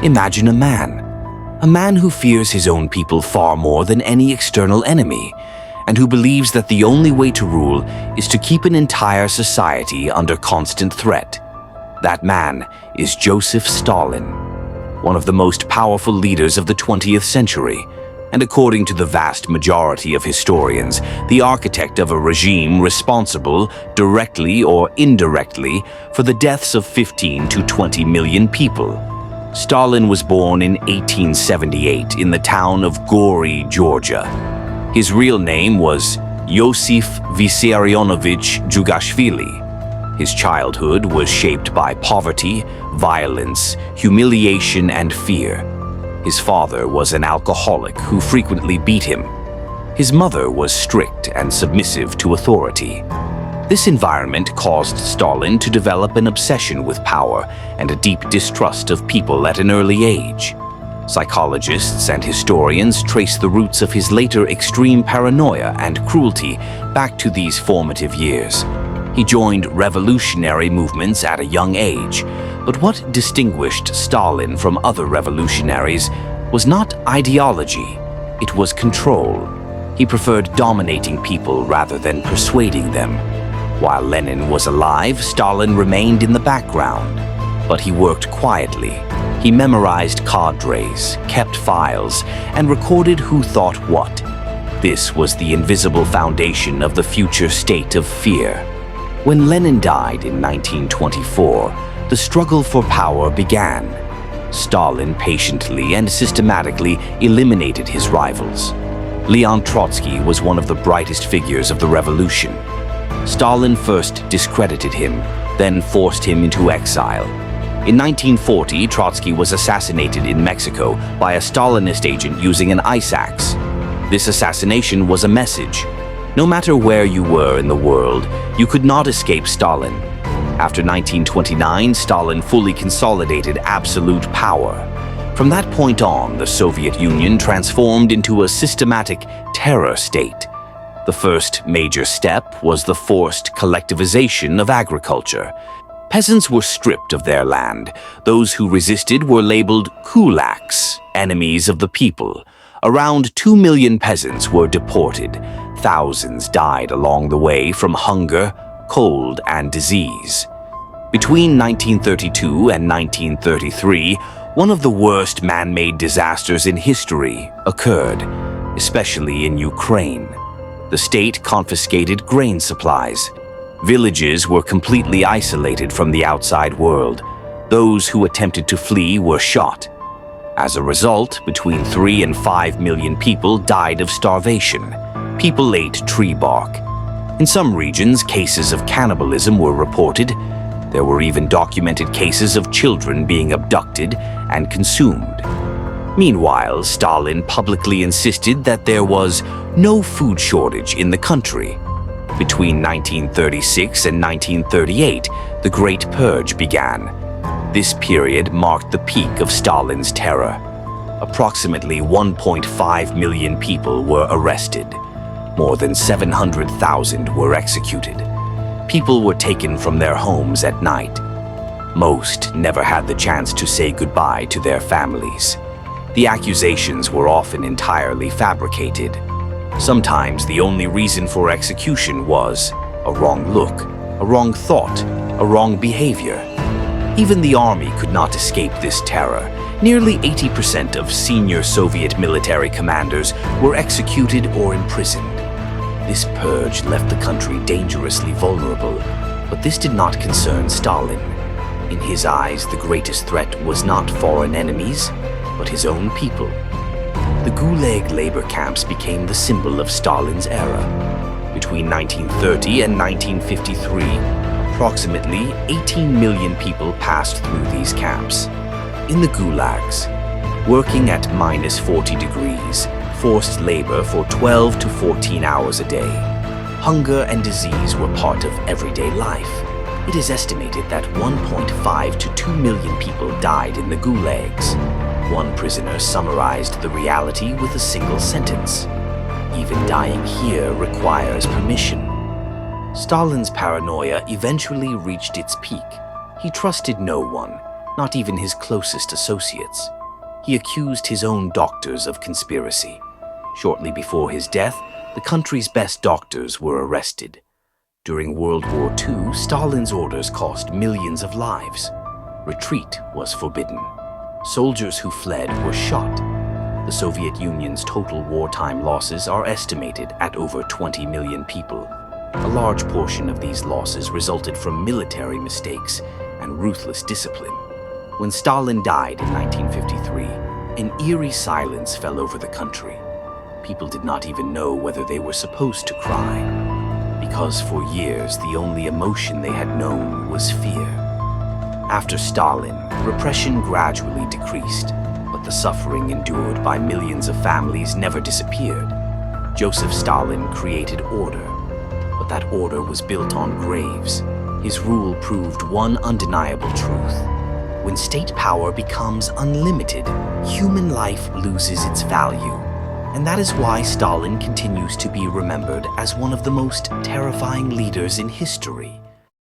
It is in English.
Imagine a man who fears his own people far more than any external enemy, and who believes that the only way to rule is to keep an entire society under constant threat. That man is Joseph Stalin, one of the most powerful leaders of the 20th century, and according to the vast majority of historians, the architect of a regime responsible, directly or indirectly, for the deaths of 15 to 20 million people. Stalin was born in 1878 in the town of Gori, Georgia. His real name was Yosif Vissarionovich Jugashvili. His childhood was shaped by poverty, violence, humiliation, and fear. His father was an alcoholic who frequently beat him. His mother was strict and submissive to authority. This environment caused Stalin to develop an obsession with power and a deep distrust of people at an early age. Psychologists and historians trace the roots of his later extreme paranoia and cruelty back to these formative years. He joined revolutionary movements at a young age, but what distinguished Stalin from other revolutionaries was not ideology, it was control. He preferred dominating people rather than persuading them. While Lenin was alive, Stalin remained in the background, but he worked quietly. He memorized cadres, kept files, and recorded who thought what. This was the invisible foundation of the future state of fear. When Lenin died in 1924, the struggle for power began. Stalin patiently and systematically eliminated his rivals. Leon Trotsky was one of the brightest figures of the revolution. Stalin first discredited him, then forced him into exile. In 1940, Trotsky was assassinated in Mexico by a Stalinist agent using an ice axe. This assassination was a message. No matter where you were in the world, you could not escape Stalin. After 1929, Stalin fully consolidated absolute power. From that point on, the Soviet Union transformed into a systematic terror state. The first major step was the forced collectivization of agriculture. Peasants were stripped of their land. Those who resisted were labeled kulaks, enemies of the people. Around 2 million peasants were deported. Thousands died along the way from hunger, cold, and disease. Between 1932 and 1933, one of the worst man-made disasters in history occurred, especially in Ukraine. The state confiscated grain supplies. Villages were completely isolated from the outside world. Those who attempted to flee were shot. As a result, between 3 and 5 million people died of starvation. People ate tree bark. In some regions, cases of cannibalism were reported. There were even documented cases of children being abducted and consumed. Meanwhile, Stalin publicly insisted that there was no food shortage in the country. Between 1936 and 1938, the Great Purge began. This period marked the peak of Stalin's terror. Approximately 1.5 million people were arrested. More than 700,000 were executed. People were taken from their homes at night. Most never had the chance to say goodbye to their families. The accusations were often entirely fabricated. Sometimes the only reason for execution was a wrong look, a wrong thought, a wrong behavior. Even the army could not escape this terror. Nearly 80% of senior Soviet military commanders were executed or imprisoned. This purge left the country dangerously vulnerable, but this did not concern Stalin. In his eyes, the greatest threat was not foreign enemies, but his own people. The Gulag labor camps became the symbol of Stalin's era. Between 1930 and 1953, approximately 18 million people passed through these camps. In the gulags, working at minus 40 degrees, forced labor for 12 to 14 hours a day. Hunger and disease were part of everyday life. It is estimated that 1.5 to 2 million people died in the gulags. One prisoner summarized the reality with a single sentence: "Even dying here requires permission." Stalin's paranoia eventually reached its peak. He trusted no one. not even his closest associates. He accused his own doctors of conspiracy. Shortly before his death, the country's best doctors were arrested. During World War II, Stalin's orders cost millions of lives. Retreat was forbidden. Soldiers who fled were shot. The Soviet Union's total wartime losses are estimated at over 20 million people. A large portion of these losses resulted from military mistakes and ruthless discipline. When Stalin died in 1953, an eerie silence fell over the country. People did not even know whether they were supposed to cry, because for years the only emotion they had known was fear. After Stalin, repression gradually decreased, but the suffering endured by millions of families never disappeared. Joseph Stalin created order, but that order was built on graves. His rule proved one undeniable truth. When state power becomes unlimited, human life loses its value. And that is why Stalin continues to be remembered as one of the most terrifying leaders in history.